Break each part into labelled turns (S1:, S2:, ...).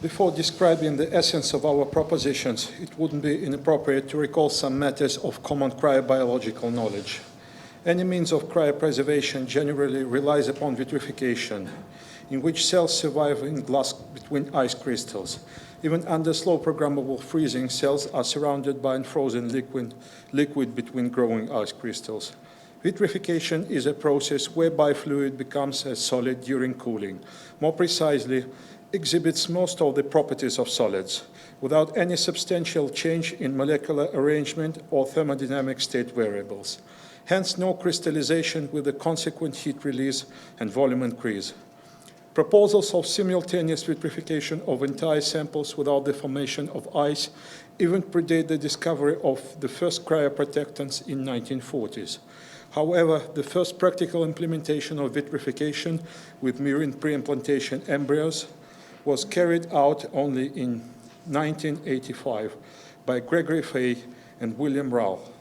S1: Before describing the essence of our propositions, it wouldn't be inappropriate to recall some matters of common cryobiological knowledge. Any means of cryopreservation generally relies upon vitrification, in which cells survive in glass between ice crystals. Even under slow programmable freezing, cells are surrounded by unfrozen liquid between growing ice crystals. Vitrification is a process whereby fluid becomes a solid during cooling. More precisely, exhibits most of the properties of solids, without any substantial change in molecular arrangement or thermodynamic state variables. Hence, no crystallization with a consequent heat release and volume increase. Proposals of simultaneous vitrification of entire samples without the formation of ice even predate the discovery of the first cryoprotectants in 1940s. However, the first practical implementation of vitrification with murine pre-implantation embryos was carried out only in 1985 by Gregory Fay and William Rowell.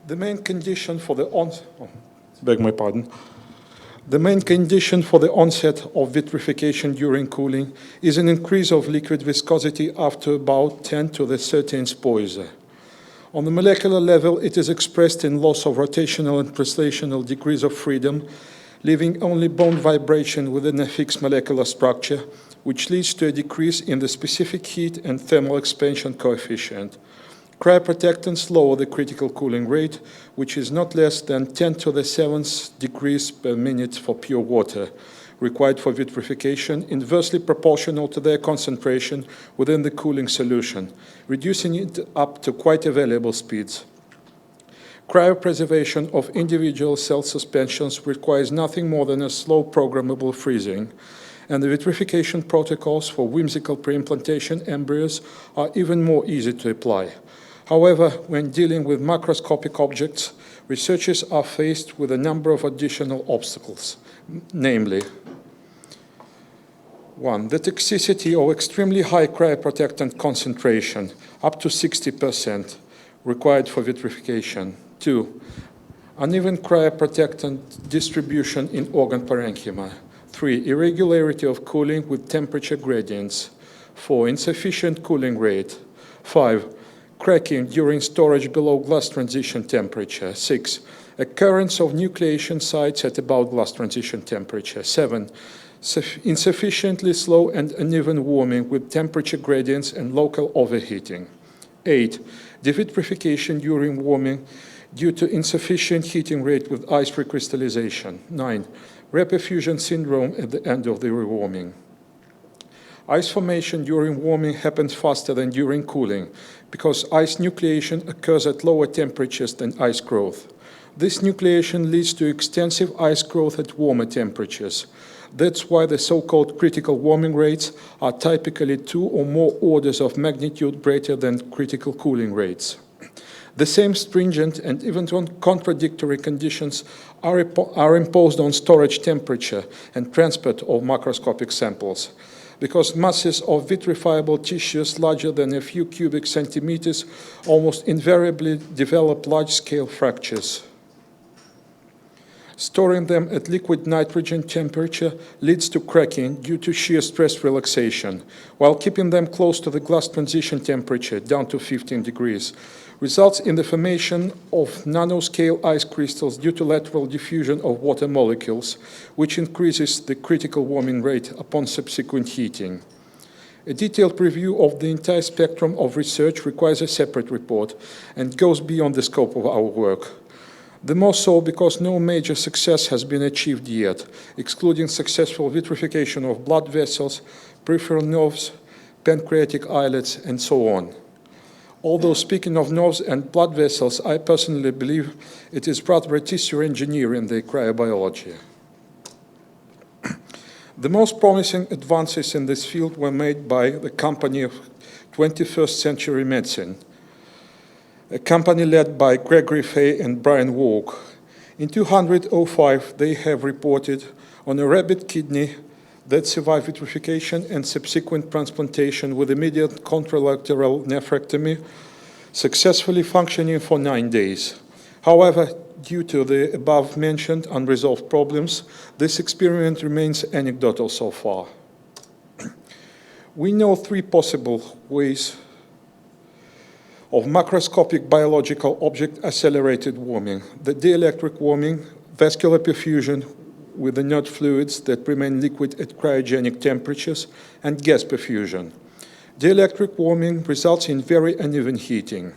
S1: The main condition for the onset of vitrification during cooling is an increase of liquid viscosity after about 10 to the 13th Poisson. On the molecular level, it is expressed in loss of rotational and translational degrees of freedom, leaving only bone vibration within a fixed molecular structure, which leads to a decrease in the specific heat and thermal expansion coefficient. Cryoprotectants lower the critical cooling rate, which is not less than 10 to the 7th degrees per minute for pure water, required for vitrification, inversely proportional to their concentration within the cooling solution, reducing it up to quite available speeds. Cryopreservation of individual cell suspensions requires nothing more than a slow programmable freezing, and the vitrification protocols for whimsical pre-implantation embryos are even more easy to apply. However, when dealing with macroscopic objects, researchers are faced with a number of additional obstacles, namely, 1. The toxicity of extremely high cryoprotectant concentration, up to 60%, required for vitrification. 2. Uneven cryoprotectant distribution in organ parenchyma. 3. Irregularity of cooling with temperature gradients. 4. Insufficient cooling rate. 5. Cracking during storage below glass transition temperature. 6. Occurrence of nucleation sites at about glass transition temperature. 7. Insufficiently slow and uneven warming with temperature gradients and local overheating. 8. Devitrification during warming due to insufficient heating rate with ice recrystallization. 9. Reperfusion syndrome at the end of the rewarming. Ice formation during warming happens faster than during cooling because ice nucleation occurs at lower temperatures than ice growth. This nucleation leads to extensive ice growth at warmer temperatures. That's why the so-called critical warming rates are typically 2 or more orders of magnitude greater than critical cooling rates. The same stringent and even contradictory conditions are imposed on storage temperature and transport of macroscopic samples, because masses of vitrifiable tissues larger than a few cubic centimeters almost invariably develop large-scale fractures. Storing them at liquid nitrogen temperature leads to cracking due to shear stress relaxation, while keeping them close to the glass transition temperature, down to 15 degrees, results in the formation of nanoscale ice crystals due to lateral diffusion of water molecules, which increases the critical warming rate upon subsequent heating. A detailed review of the entire spectrum of research requires a separate report and goes beyond the scope of our work. The more so because no major success has been achieved yet, excluding successful vitrification of blood vessels, peripheral nerves, pancreatic islets, and so on. Although speaking of nerves and blood vessels, I personally believe it is rather a tissue engineer in the cryobiology. The most promising advances in this field were made by the company of 21st century medicine, a company led by Gregory Fay and Brian Walk. In 2005, they have reported on a rabbit kidney that survived vitrification and subsequent transplantation with immediate contralateral nephrectomy, successfully functioning for 9 days. However, due to the above-mentioned unresolved problems, this experiment remains anecdotal so far. We know three possible ways of macroscopic biological object accelerated warming: the dielectric warming, vascular perfusion with inert fluids that remain liquid at cryogenic temperatures, and gas perfusion. Dielectric warming results in very uneven heating.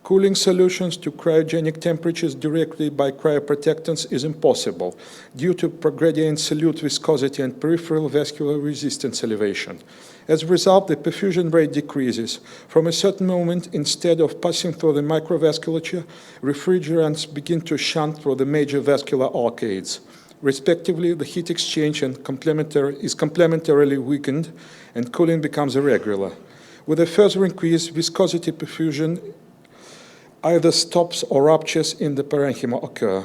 S1: Cooling solutions to cryogenic temperatures directly by cryoprotectants is impossible due to progradient solute viscosity and peripheral vascular resistance elevation. As a result, the perfusion rate decreases. From a certain moment, instead of passing through the microvasculature, refrigerants begin to shunt through the major vascular arcades. Respectively, the heat exchange is complementarily weakened, and cooling becomes irregular. With a further increase, viscosity perfusion either stops or ruptures in the parenchyma occur.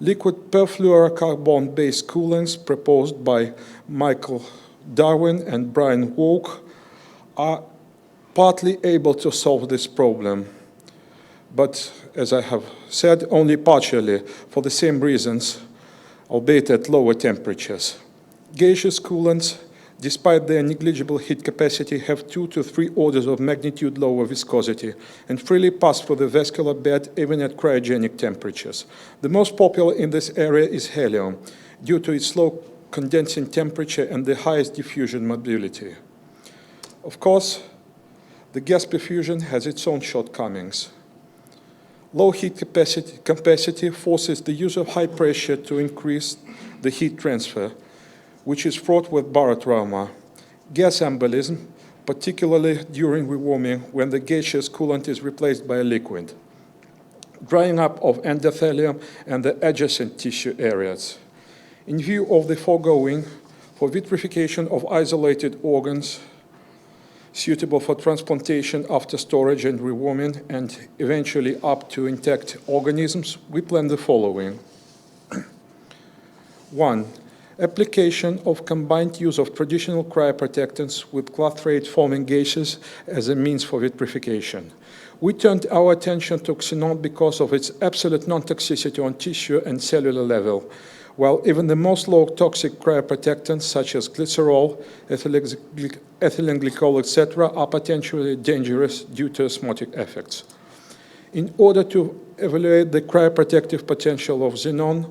S1: Liquid perfluorocarbon-based coolants proposed by Michael Darwin and Brian Walk are partly able to solve this problem, but as I have said, only partially for the same reasons, albeit at lower temperatures. Gaseous coolants, despite their negligible heat capacity, have 2 to 3 orders of magnitude lower viscosity and freely pass through the vascular bed even at cryogenic temperatures. The most popular in this area is helium, due to its low condensing temperature and the highest diffusion mobility. Of course, the gas perfusion has its own shortcomings. Low heat capacity forces the use of high pressure to increase the heat transfer, which is fraught with barotrauma. Gas embolism, particularly during rewarming when the gaseous coolant is replaced by a liquid. Drying up of endothelium and the adjacent tissue areas. In view of the foregoing, for vitrification of isolated organs suitable for transplantation after storage and rewarming, and eventually up to intact organisms, we plan the following. 1. Application of combined use of traditional cryoprotectants with clathrate forming gases as a means for vitrification. We turned our attention to xenon because of its absolute non-toxicity on tissue and cellular level, while even the most low-toxic cryoprotectants, such as glycerol, ethylene glycol, etc., are potentially dangerous due to osmotic effects. In order to evaluate the cryoprotective potential of xenon,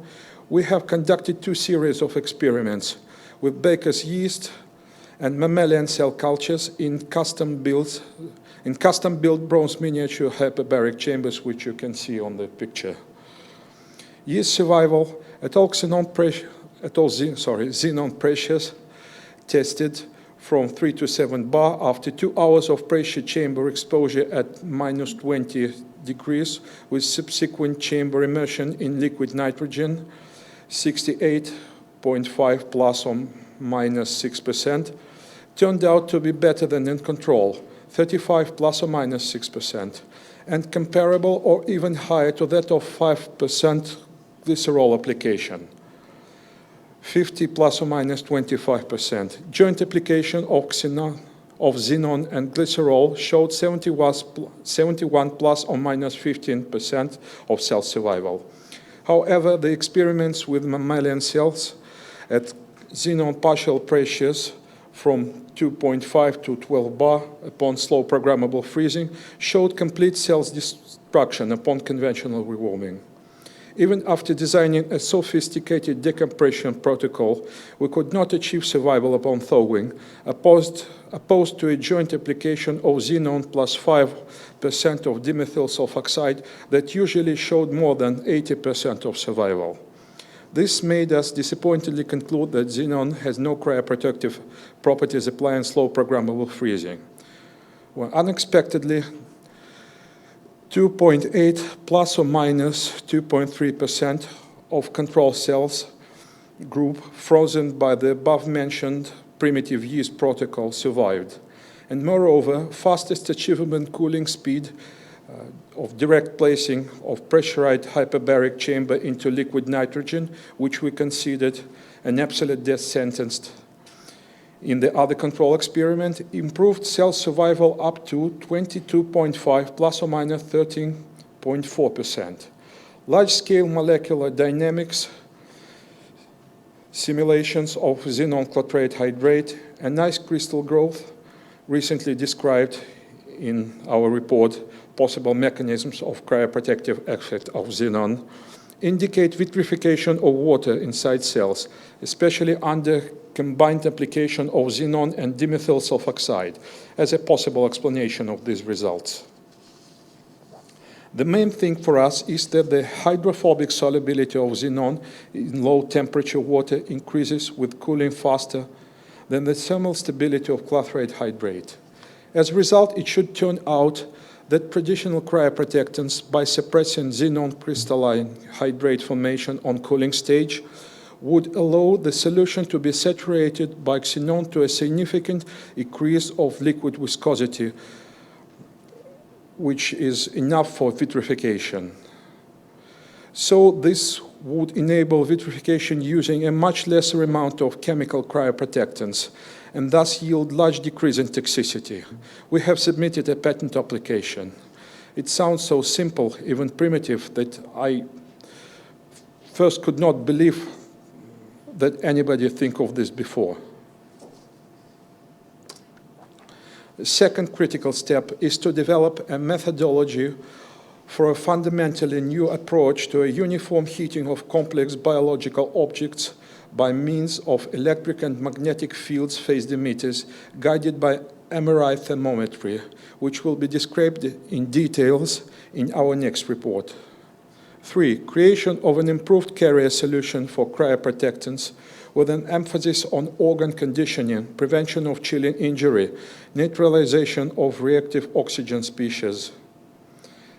S1: we have conducted 2 series of experiments with Baker's yeast and mammalian cell cultures in custom-built bronze miniature hyperbaric chambers, which you can see on the picture. Yeast survival at all xenon pressures tested from 3 to 7 bar after 2 hours of pressure chamber exposure at minus 20 degrees with subsequent chamber immersion in liquid nitrogen, 68.5 plus or minus 6%, turned out to be better than in control, 35 plus or minus 6%, and comparable or even higher to that of 5% glycerol application, 50 plus or minus 25%. Joint application of xenon and glycerol showed 71 plus or minus 15% of cell survival. However, the experiments with mammalian cells at xenon partial pressures from 2.5 to 12 bar upon slow programmable freezing showed complete cells destruction upon conventional rewarming. Even after designing a sophisticated decompression protocol, we could not achieve survival upon thawing, opposed to a joint application of xenon plus 5% of dimethyl sulfoxide that usually showed more than 80% of survival. This made us disappointedly conclude that xenon has no cryoprotective properties applying slow programmable freezing. Well, unexpectedly, 2.8 plus or minus 2.3% of control cells group frozen by the above-mentioned primitive yeast protocol survived. And moreover, fastest achievable cooling speed of direct placing of pressurized hyperbaric chamber into liquid nitrogen, which we considered an absolute death sentence in the other control experiment, improved cell survival up to 22.5 plus or minus 13.4%. Large-scale molecular dynamics simulations of xenon clathrate hydrate, and nice crystal growth, recently described in our report, possible mechanisms of cryoprotective effect of xenon, indicate vitrification of water inside cells, especially under combined application of xenon and dimethyl sulfoxide, as a possible explanation of these results. The main thing for us is that the hydrophobic solubility of xenon in low temperature water increases with cooling faster than the thermal stability of clathrate hydrate. As a result, it should turn out that traditional cryoprotectants, by suppressing xenon crystalline hydrate formation on cooling stage, would allow the solution to be saturated by xenon to a significant increase of liquid viscosity, which is enough for vitrification. So this would enable vitrification using a much lesser amount of chemical cryoprotectants, and thus yield large decrease in toxicity. We have submitted a patent application. It sounds so simple, even primitive, that I first could not believe that anybody think of this before. The second critical step is to develop a methodology for a fundamentally new approach to a uniform heating of complex biological objects by means of electric and magnetic fields phase emitters guided by MRI thermometry, which will be described in details in our next report. 3, creation of an improved carrier solution for cryoprotectants with an emphasis on organ conditioning, prevention of chilling injury, neutralization of reactive oxygen species,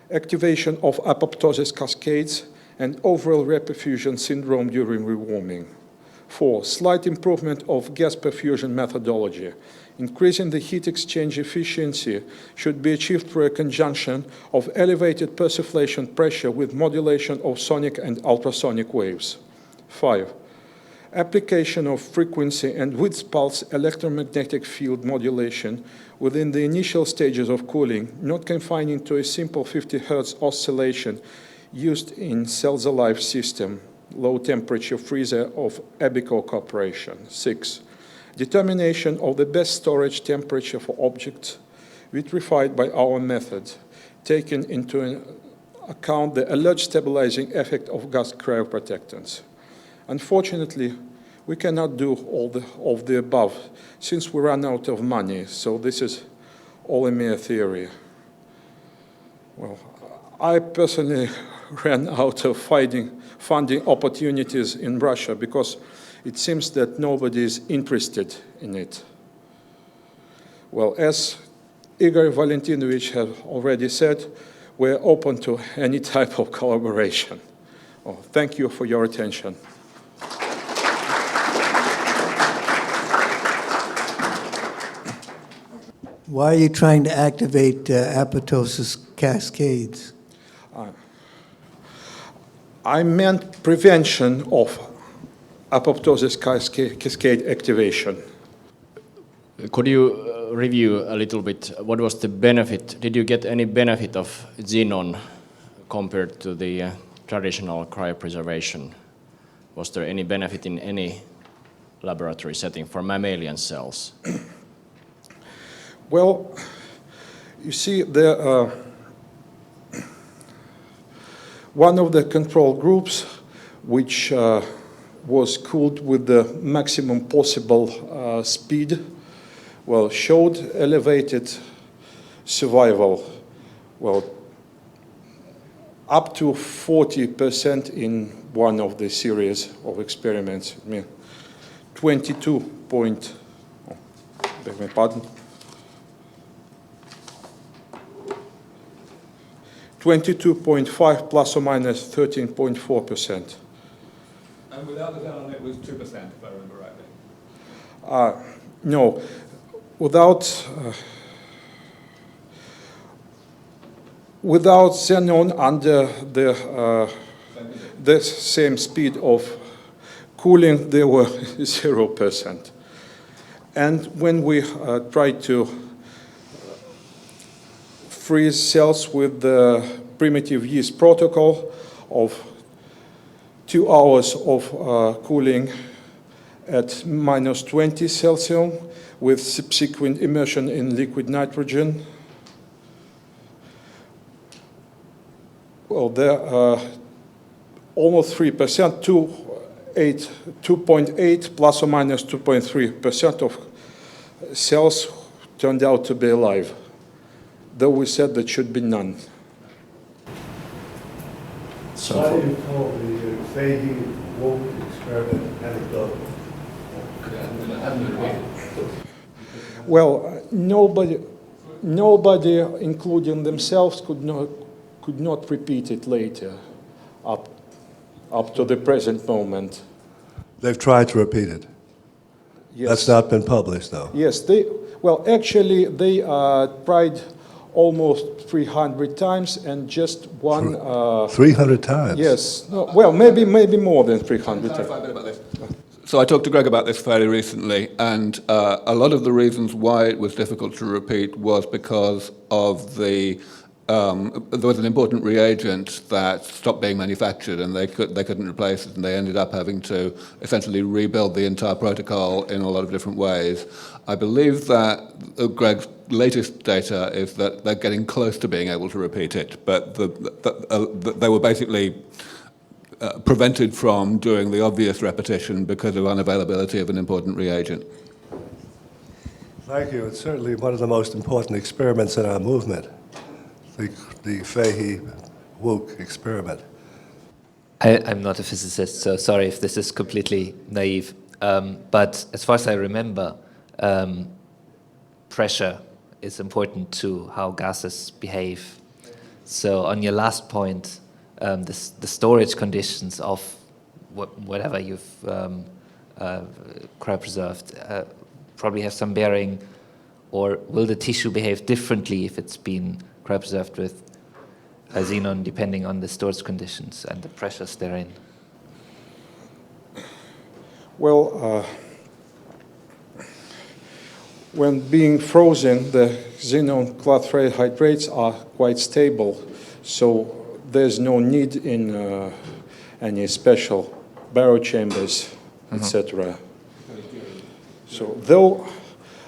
S1: activation of apoptosis cascades, and overall reperfusion syndrome during rewarming. 4, slight improvement of gas perfusion methodology. Increasing the heat exchange efficiency should be achieved through a conjunction of elevated persiflation pressure with modulation of sonic and ultrasonic waves. 5, application of frequency and width pulse electromagnetic field modulation within the initial stages of cooling, not confining to a simple 50 Hz oscillation used in cells alive system, low temperature freezer of Abico Corporation. 6, determination of the best storage temperature for objects vitrified by our method, taking into account the alleged stabilizing effect of gas cryoprotectants. Unfortunately, we cannot do all of the above since we run out of money, so this is all a mere theory. Well, I personally ran out of funding opportunities in Russia because it seems that nobody is interested in it. Well, as Igor Valentinovich has already said, we're open to any type of collaboration. Well, thank you for your attention.
S2: Why are you trying to activate apoptosis cascades?
S1: I meant prevention of apoptosis cascade activation.
S3: Could you review a little bit what was the benefit? Did you get any benefit of xenon compared to the traditional cryopreservation? Was there any benefit in any laboratory setting for mammalian cells?
S1: Well, you see, one of the control groups, which was cooled with the maximum possible speed, well, showed elevated survival, well, up to 40% in one of the series of experiments. I mean, 22.5 plus or minus 13.4%.
S4: And without the xenon, it was 2%, if I remember rightly.
S1: No, without xenon under the same speed of cooling, they were 0%. And when we tried to freeze cells with the primitive yeast protocol of 2 hours of cooling, at minus 20 Celsius with subsequent immersion in liquid nitrogen. Well, there are almost 3%, 2.8 plus or minus 2.3% of cells turned out to be alive, though we said that should be none.
S5: Why do you call the Fahey-Wolf experiment anecdotal?
S1: Well, nobody, including themselves, could not repeat it later, up to the present moment.
S5: They've tried to repeat it.
S1: Yes.
S5: That's not been published, though.
S1: Yes, actually, they tried almost 300 times, and just one.
S5: 300 times?
S1: Yes. No, well, maybe more than 300 times.
S4: Clarify a bit about this. So I talked to Greg about this fairly recently, and a lot of the reasons why it was difficult to repeat was because of there was an important reagent that stopped being manufactured, and they couldn't replace it, and they ended up having to essentially rebuild the entire protocol in a lot of different ways. I believe that Greg's latest data is that they're getting close to being able to repeat it, but they were basically prevented from doing the obvious repetition because of unavailability of an important reagent.
S5: Thank you. It's certainly one of the most important experiments in our movement, the Fahey-Wolf experiment.
S6: I'm not a physicist, so sorry if this is completely naive. But as far as I remember, pressure is important to how gases behave. So on your last point, the storage conditions of whatever you've cryopreserved probably have some bearing, or will the tissue behave differently if it's been cryopreserved with xenon, depending on the storage conditions and the pressures therein?
S1: Well, when being frozen, the xenon clathrate hydrates are quite stable, so there's no need in any special barrow chambers, etc. So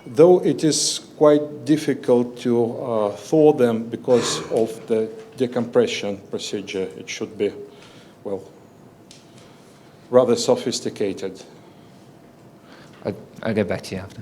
S1: though it is quite difficult to thaw them because of the decompression procedure, it should be, well, rather sophisticated.
S6: I'll get back to you after.